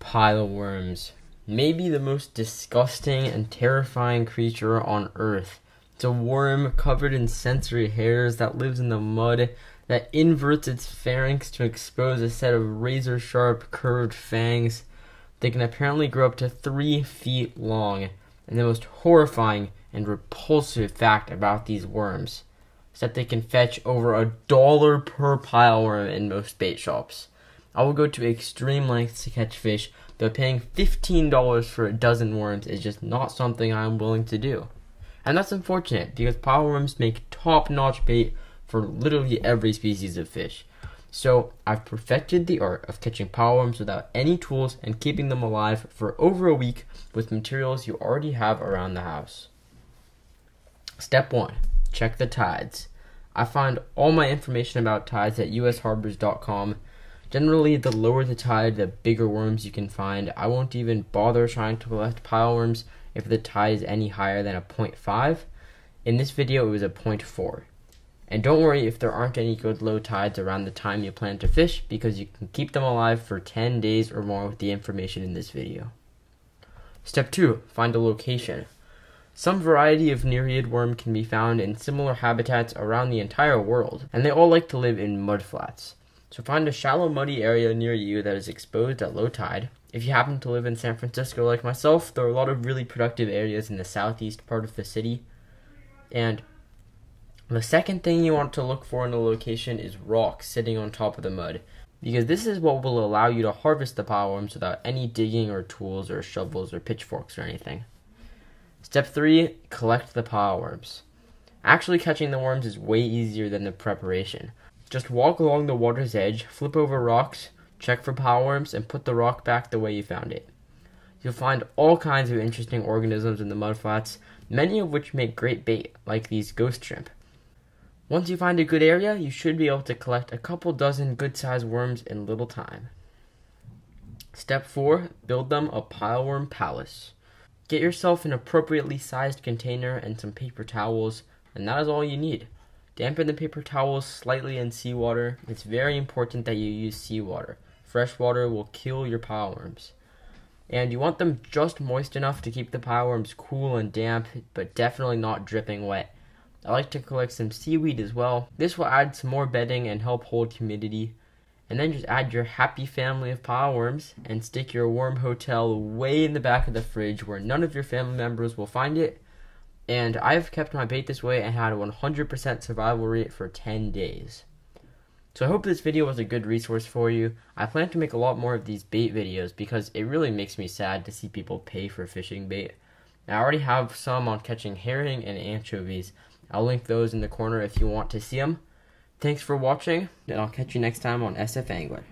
pile worms. Maybe the most disgusting and terrifying creature on earth. It's a worm covered in sensory hairs that lives in the mud, that inverts its pharynx to expose a set of razor-sharp, curved fangs. They can apparently grow up to 3 feet long. And the most horrifying and repulsive fact about these worms is that they can fetch over $1 per pile worm in most bait shops. I will go to extreme lengths to catch fish, but paying $15 for a dozen worms is just not something I am willing to do. And that's unfortunate, because pile worms make top-notch bait for literally every species of fish. So I've perfected the art of catching pile worms without any tools and keeping them alive for over a week with materials you already have around the house. Step 1. Check the tides. I find all my information about tides at usharbors.com. Generally, the lower the tide, the bigger worms you can find. I won't even bother trying to collect pile worms if the tide is any higher than a 0.5. In this video, it was a 0.4. And don't worry if there aren't any good low tides around the time you plan to fish, because you can keep them alive for 10 days or more with the information in this video. Step 2. Find a location. Some variety of nereid worm can be found in similar habitats around the entire world, and they all like to live in mudflats. So find a shallow, muddy area near you that is exposed at low tide. If you happen to live in San Francisco like myself, there are a lot of really productive areas in the southeast part of the city. And the second thing you want to look for in a location is rocks sitting on top of the mud, because this is what will allow you to harvest the pile worms without any digging or tools or shovels or pitchforks or anything. Step 3. Collect the pile worms. Actually catching the worms is way easier than the preparation. Just walk along the water's edge, flip over rocks, check for pile worms, and put the rock back the way you found it. You'll find all kinds of interesting organisms in the mudflats, many of which make great bait, like these ghost shrimp. Once you find a good area, you should be able to collect a couple dozen good-sized worms in little time. Step 4. Build them a pile worm palace. Get yourself an appropriately sized container and some paper towels, and that is all you need. Dampen the paper towels slightly in seawater. It's very important that you use seawater. Fresh water will kill your pile worms. And you want them just moist enough to keep the pile worms cool and damp, but definitely not dripping wet. I like to collect some seaweed as well. This will add some more bedding and help hold humidity. And then just add your happy family of pile worms and stick your worm hotel way in the back of the fridge where none of your family members will find it. And I've kept my bait this way and had a 100% survival rate for 10 days. So I hope this video was a good resource for you. I plan to make a lot more of these bait videos because it really makes me sad to see people pay for fishing bait. I already have some on catching herring and anchovies. I'll link those in the corner if you want to see them. Thanks for watching, and I'll catch you next time on SF Angler.